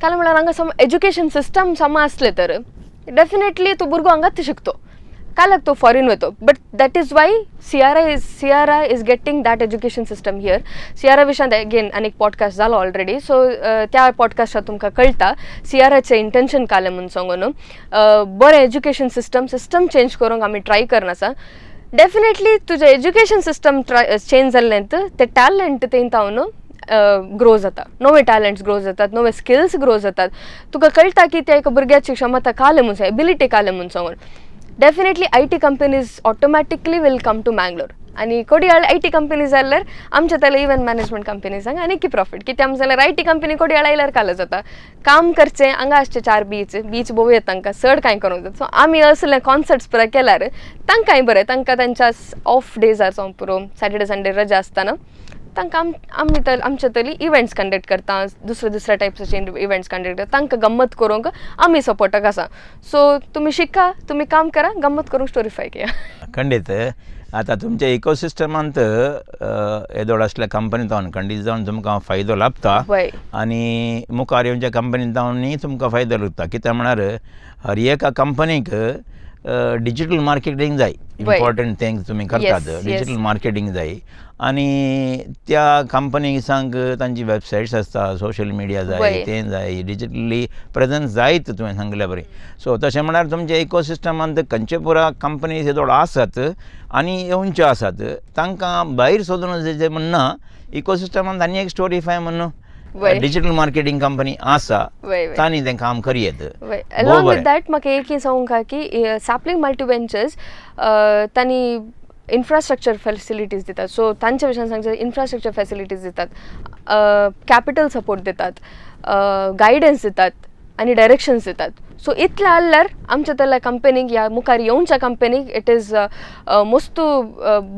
काल म्हळ्यार हांगा एज्युकेशन सिस्टम समा असले तर डेफिनेटली तो भुरगो हांगाच शिकतो कालाक तो फॉरेन वयतो बट दॅट इज वाय सियारा is getting that education system here सियारा विशयान अगेन आनीक पॉडकास्ट जालो ऑलरेडी सो त्या पॉडकास्टात तुमकां कळटा सियाराचें इंटेंशन कालें म्हणून सांगून बरें एज्युकेशन सिस्टम चेंज करूंक आमी ट्राय करन आसा डेफिनेटली तुजें एज्युकेशन सिस्टम चेंज जाल्लें ते टॅलंट तेंतावन ग्रो जाता नवे टॅलंट्स ग्रो जातात नवे स्किल्स ग्रो जातात तुका कळटा की त्या एका भुरग्याची क्षमता काले म्हणून एबिलिटी काले म्हणून सांगून definitely IT companies automatically will come to Mangalore आणि कोडियाळ IT कंपनी जाल्यार आमच्या त्याला इव्हेंट मॅनेजमेंट कंपनीजांक आनी की प्रॉफिट कित्याक जाल्यार IT कंपनी कोडियाळ आयल्यार कालं जाता काम करचें हांगा आसचे 4 बीच भोवया तांकां चड कांय करूंक जाता सो आमी असले कॉन्सर्ट्स पुराय केल्यार तांकांय बरें तांकां तांच्या ऑफ डेज आसा पुरो सॅटर्डे संडे रजा आसतना तांकां आमचे तरी इव्हेंट्स कंडक्ट करता दुसऱ्या टायप्साचे इव्हेंट्स कंडक्ट करता तांकां गंमत करूंक आमी सपोर्टाक आसा सो तुमी शिका तुमी काम करा गंमत करूंक स्टोरीफाय केया खंडीत आता तुमच्या इकोसिस्टमांत येदोळ असल्या कंपनीत जावन खंडीत जावन तुमकां फायदो लाभता आनी मुखार येवच्या कंपनीत जावनय तुमकां फायदो लागता कित्याक म्हळ्यार हर एका कंपनीक डिजिटल मार्केटिंग जाय इम्पॉर्टंट थिंग्स तुमी करतात डिजिटल मार्केटिंग जाय आनी त्या कंपनीसांक तांची वेबसायट्स आसता सोशल मिडिया जाय तें जाय डिजिटली प्रेजन्स जायत तुवें सांगल्या बरें सो तशें म्हळ्यार तुमच्या इकोसिस्टमांत खंयचे पुरा कंपनीज येदोळ आसात आनी येवच्यो आसात तांकां भायर सोदून वचचें म्हणना इकोसिस्टमांत आनी एक स्टोरीफाय म्हणून डिजिटल मार्केटिंग कंपनी आसा तांणी तें काम करयेत अलॉंग विथ दॅट म्हाका एक सांगूंक की सॅपलिंग मल्टी वेंचर्स तांणी इन्फ्रास्ट्रक्चर फॅसिलिटीज दितात सो तांच्या विशयान सांगचे इन्फ्रास्ट्रक्चर फॅसिलिटीज दितात कॅपिटल सपोर्ट दितात गायडन्स दितात आनी डायरेक्शन्स दितात सो इतलें आसल्यार आमच्या त्या कंपनीक ह्या मुखार येवच्या कंपनीक इट इज मस्त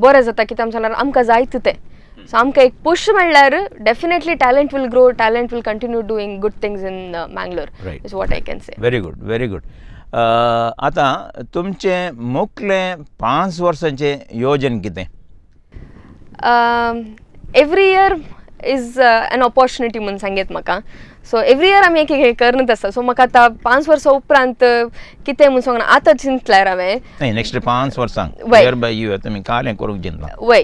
बरें जाता कित्याक जाल्यार आमकां जाय तें सो आमकां एक पुश म्हणल्यार definitely talent will grow talent will continue doing good things in Mangalore is what I can say very good आतां तुमचें मुखलें 5 वर्सांचें येवजन कितें every year is an opportunity म्हणून सांगेत म्हाका सो एवरी इयर आमी एक करत आसता सो म्हाका आतां 5 वर्सां उपरांत कितें म्हणून सांगना आतां चिंतल्यार हांवें नेक्स्ट 5 वर्सां इयर बाय इयर तुमी कालें करूंक चिंतला वय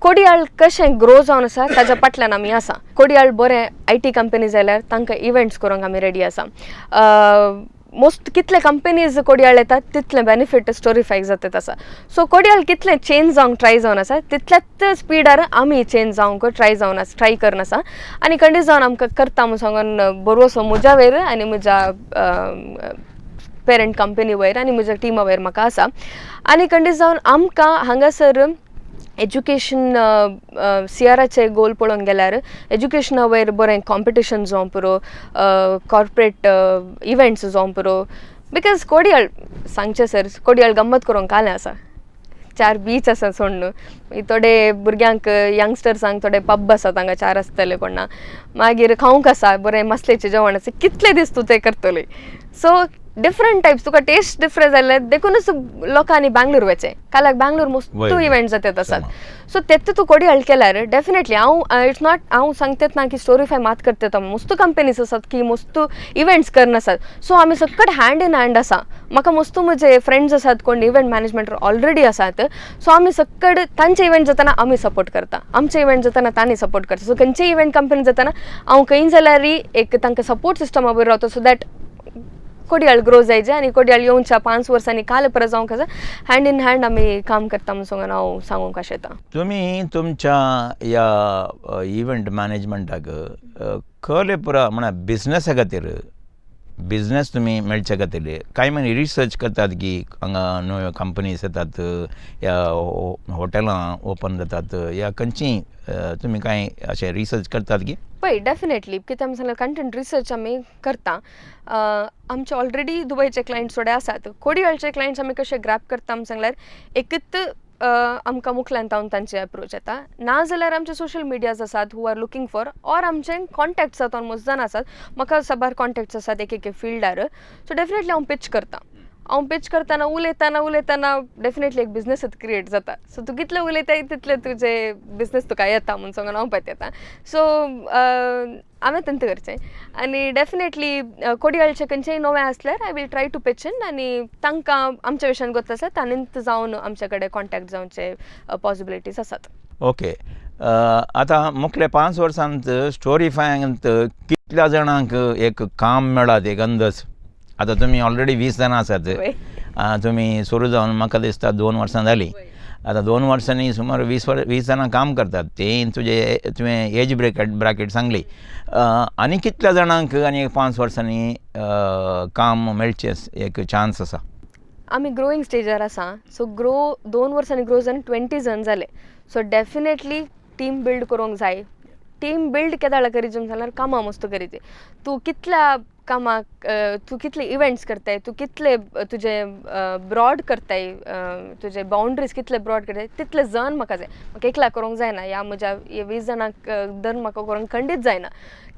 कोडियाळ कशें ग्रो जावन आसा ताच्या फाटल्यान आमी आसा कोडियाळ बरें IT कंपनी जाल्यार तांकां इव्हेंट्स करूंक आमी रेडी आसा मोस्ट कितले कंपनीज कोडियाळ येतात तितले बेनिफीट स्टोरीफायक जातात आसा सो कोडियाळ कितले चेंज जावंक ट्राय जावन आसा तितल्याच स्पिडार आमी चेंज जावंक ट्राय करन आसा आनी खंडीत जावन आमकां करता म्हणून सांगून बरोसो म्हज्या वयर आनी म्हज्या पेरंट कंपनी वयर आनी म्हज्या टिमा वयर म्हाका आसा आनी खंडीत जावन आमकां हांगासर एज्युकेशन सियाराचे गोल पळोवंक गेल्यार एज्युकेशना वयर बरें कॉम्पिटिशन जावं पुरो कॉर्पोरेट इव्हेंट्स जावं पुरो बिकॉज कोडियाळ सांगचे सर कोडियाळ गंमत करूंक कालें आसा 4 बीच आसा सोड न्हू थोडे भुरग्यांक यंगस्टर्सांक थोडे पब आसा तांकां 4 आसतले कोणा मागीर खावंक आसा बरें मसलेचें जेवण आसा कितले दीस तूं तें करतली सो डिफरंट टायप्स तुका टेस्ट डिफरंट जाल्यार देखूनच लोकांनी बँगलोर वचचें कालाक बँगलोर मस्त इव्हेंट जातात आसात सो तें तूं कोडियाळ केल्यार डेफिनेटली इट्स नॉट हांव सांगतात ना की स्टोरीफाय मात करतात मस्त कंपनीज आसात की मस्त इव्हेंट्स करन आसात सो आमी सकट हँड इन हँड आसा म्हाका मस्त म्हजे फ्रेंड्स आसात कोण इव्हेंट मॅनेजमेंट ऑलरेडी आसात सो आमी सकट तांचे इव्हेंट जाताना आमी सपोर्ट करता आमचे इव्हेंट जाताना तांणी सपोर्ट करता सो खंयचे इव्हेंट कंपनी जाताना हांव खंय जाल्यार एक तांकां सपोर्ट सिस्टमा वयर रावता सो दॅट कोडियाळ ग्रो जायचे आनी कोडियाळ येवच्या 5 वर्सांनी काल परत जावंक आसा हँड इन हँड आमी काम करता म्हणून सांगून हांव सांगूंक आशेता तुमी तुमच्या ह्या इव्हेंट मॅनेजमेंटाक खले पुरा म्हळ्यार बिझनसा खातीर बिझनेस तुमी मेळचे खातीर कांय म्हण रिसर्च करतात की हांगा नव्यो कंपनीज येतात या हॉटेलां ओपन जातात या खंयचीं तुमी कांय अशें रिसर्च करतात की पळय डेफिनेटली कित्याक जाल्यार कंटेंट रिसर्च आमी करता आमचे ऑलरेडी दुबयचे क्लायंट्स थोडे आसात कोडियाळचे क्लायंट्स आमी कशे ग्रॅप करता म्हणून सांगल्यार एकच आमकां मुखल्यान तांचे अप्रोच येता ना जाल्यार आमचे सोशल मिडियाज आसात who are looking for or आमचे कॉन्टॅक्ट्स आसात ऑलमोस्ट जाण आसात म्हाका साबार कॉन्टॅक्ट्स आसात एक फिल्डार सो डेफिनेटली हांव पिच करता हांव पिच करतना उलयतना डेफिनेटली एक बिझनेसच क्रिएट जाता. सो तूं कितलें उलयताय तितलें तुजें बिझनेस तुका येता म्हूण सांगून हांव पळयत येता. सो हांवें तेंत करचें आनी डेफिनेटली कोडयाळचे खंयचेय नवें आसल्यार I will try to pitch in आनी तांकां आमच्या विशयान गत आसा तांणींत जावन आमचे कडेन कॉन्टॅक्ट जावचे पॉसिबिलिटीज आसात. ओके. आतां मुखले 5 वर्सांत स्टोरीफायांत कितल्या जाणांक एक काम मेळ्ळात, एक अंदाज? आतां तुमी ऑलरेडी 20 जाणां आसात. तुमी सुरू जावन म्हाका दिसता 2 वर्सां जालीं. आतां 2 वर्सांनी सुमार 20 जाणां काम करतात. तें तुवें एज ब्रॅकेट सांगली. आनी कितल्या जाणांक आनी एक 5 वर्सांनी काम मेळचें एक चान्स आसा? आमी ग्रोईंग स्टेजार आसा. सो 2 वर्सांनी ग्रो जावन 20 जण जाले. सो डेफिनेटली टीम बिल्ड करूंक जाय. टीम बिल्ड केदाळ करीत जाल्यार कामां मस्त करीत. तूं कितल्या कामाक तूं कितले इव्हेंट्स करताय, तूं कितले तुजे ब्रॉड करताय, तुजे बाउंड्रीज कितले ब्रॉड करताय तितले जण म्हाका जाय. म्हाका एकला करूंक जायना. ह्या म्हज्या 20 जाणांक धरून म्हाका करूंक खंडीत जायना.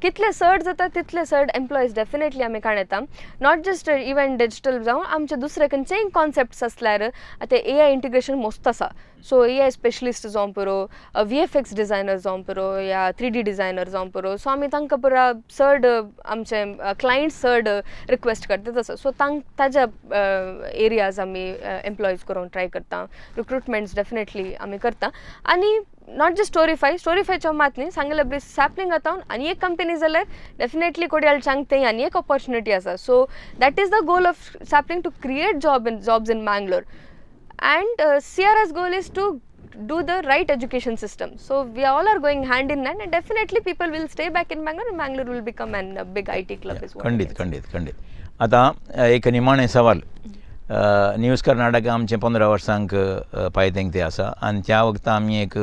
कितले चड जाता तितले चड एम्प्लॉयज डेफिनेटली आमी काडयता. नॉट जस्ट इव्हेंट डिजिटल जावं आमचे दुसरे खंयचेय कॉन्सेप्ट्स आसल्यार आतां AI इंटिग्रेशन मस्त आसा. सो AI स्पेशलिस्ट जावं पुरो, VFX डिझायनर जावं पुरो या 3D डिझायनर जावं पुरो. सो आमी तांकां पुरा चड आमचे क्लायंट चड रिक्वेस्ट करतात आसा. सो ताज्या एरियाज आमी एम्प्लॉयज करूंक ट्राय करता. रिक्रुटमेंट्स डेफिनेटली आमी करता. आनी नॉट जस्ट स्टोरीफायच्या मात न्ही सांगले बी सॅपलिंग आतां आनी एक कंपनी जाल्यार डेफिनेटली कोडयाळच्यांक थंय आनी एक ऑपॉर्च्युनिटी आसा. So that is the goal of sapling to create jobs in Mangalore. And CR's goal is to do the right education system. So we all are going hand in hand and definitely people will stay back in Bangalore and Bangalore will become a big IT club as well. खंडीत. आतां एक निमाणे सवाल. News Karnataka आमचे 15 वर्सांक पायतेंक ते आसा आनी त्या वक्ता आमी एक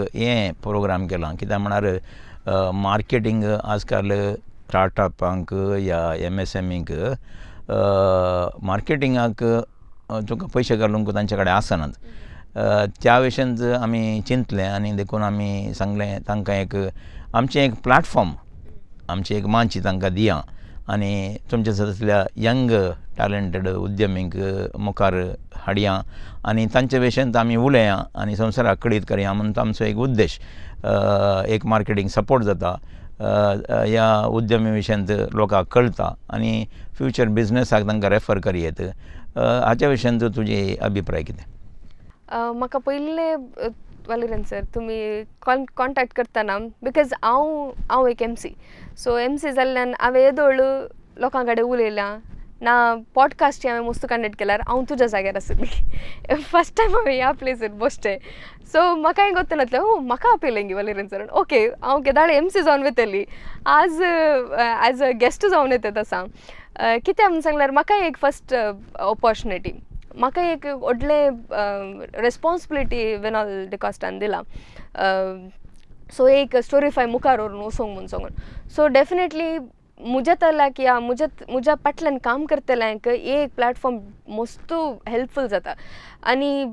प्रोग्राम केला. कित्याक म्हळ्यार मार्केटींग आजकाल स्टार्टअपांक या MSMEक मार्केटिंगाक तुका पयशे घालूंक तांचे कडेन आसनात. त्या विशयींच आमी चिंतलें आनी देखून आमी सांगलें तांकां आमचें एक प्लॅटफॉर्म, आमची एक मंच तांकां दिया आनी तुमच्या तसल्या यंग टॅलंटेड उद्यमींक मुखार हाडया आनी तांचे विशयींत आमी उलया आनी संवसाराक कळीत करया म्हणून आमचो एक उद्देश. एक मार्केटींग सपोर्ट जाता, ह्या उद्यमी विशयींत लोकांक कळटा आनी फ्युचर बिझनसाक तांकां रेफर करीत. हाच्या विशयींत तुजे अभिप्राय कितें? म्हाका पयले वालिरन सर तुमी कॉन्टॅक्ट करतना बिकॉज हांव एक MC. सो MC जाल्ल्यान हांवें येदोळ लोकां कडेन उलयलां ना. पॉडकास्ट हांवें मस्त कंडक्ट केल्यार हांव तुज्या जाग्यार आसली. फस्ट टायम हांवें ह्या प्लेसीर बसचें. सो म्हाकाय गोत्ता नासलें म्हाका आपयलें वालिरन सर. ओके हांव केदाळे MC जावन वयतली आज एज अ गेस्ट जावन येता आसा. कित्याक म्हणून सांगल्यार म्हाका एक फस्ट ऑपॉर्च्युनिटी, म्हाका एक व्हडलें रेस्पॉन्सिबिलिटी विनॉल डिकॉस्टान दिला. सो एक स्टोरीफाय मुखार व्हरून वचोंक म्हणून सांगून. सो डेफिनेटली म्हज्या तल्याक या म्हज्या फाटल्यान काम करतल्यांक एक प्लॅटफॉर्म मस्त हेल्पफूल जाता. आनी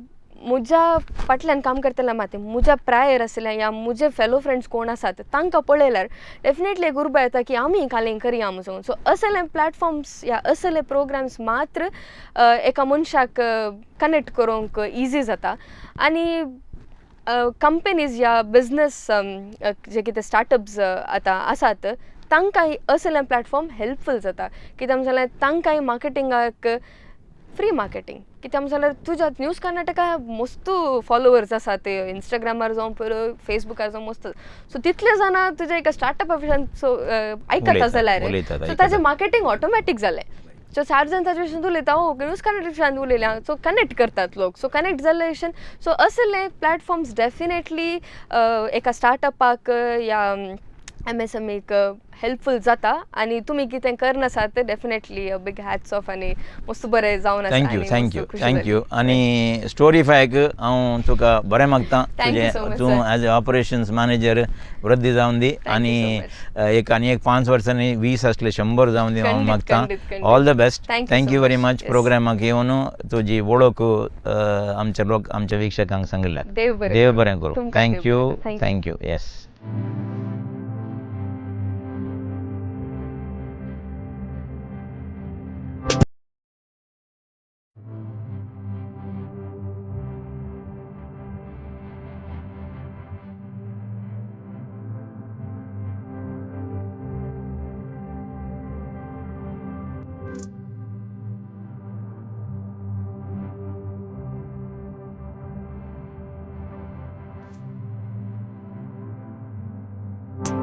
म्हज्या फाटल्यान काम करतल्या मात म्हज्या प्रायर आसल्या या म्हजे फेलो फ्रेंड्स कोण आसात तांकां पळयल्यार डेफिनेटली एक उर्बा येता की आमी कालें करया म्हणून. सो असले प्लॅटफॉर्म्स या असले प्रोग्राम्स मात्र एका मनशाक कनेक्ट करूंक इजी जाता. आनी कंपनीज या बिझनस जे कितें स्टार्टअप्स आतां आसात तांकांय असले प्लॅटफॉर्म हेल्पफूल जाता. कित्याक जाल्यार तांकांय मार्केटिंगाक फ्री मार्केटिंग. कित्याक जाल्यार तुज्या न्यूज कर्नाटका मस्त फॉलोवर्स आसात ते इंस्टाग्रामार जावं पळय फेसबुकार जावं मस्त. सो तितले जाणां तुजे एका स्टार्टअपा विशयन आयकता जाल्यार सो ताजें मार्केटिंग ऑटोमॅटीक जालें. सो 4 जाण ताजे विशयन उलयता न्यूज कर्नाटका विशयन उलयल्या सो कनेक्ट करतात लोक. सो कनेक्ट जाल्ले विशयन सो असले प्लॅटफॉर्म्स डेफिनेटली एका स्टार्टअपाक या MSMEक हेल्पफूल जाता. आनी तुमी कितें करनासात ते डेफिनेटली बिग हॅट्स ऑफ आनी मस्त बरें जावन आसा. थँक्यू. आनी स्टोरीफायक हांव तुका बरें मागतां. तूं एज अ ऑपरेशन्स मॅनेजर वृद्धी जावन दी आनी एक 5 वर्सांनी 20 आसले 100 जावन दी हांव मागतां. All the best. Thank you very much. प्रोग्रामाक येवन तुजी वळख आमचे लोक आमच्या विक्षकांक सांगल्यात. देव बरें करूं. थँक्यू. येस.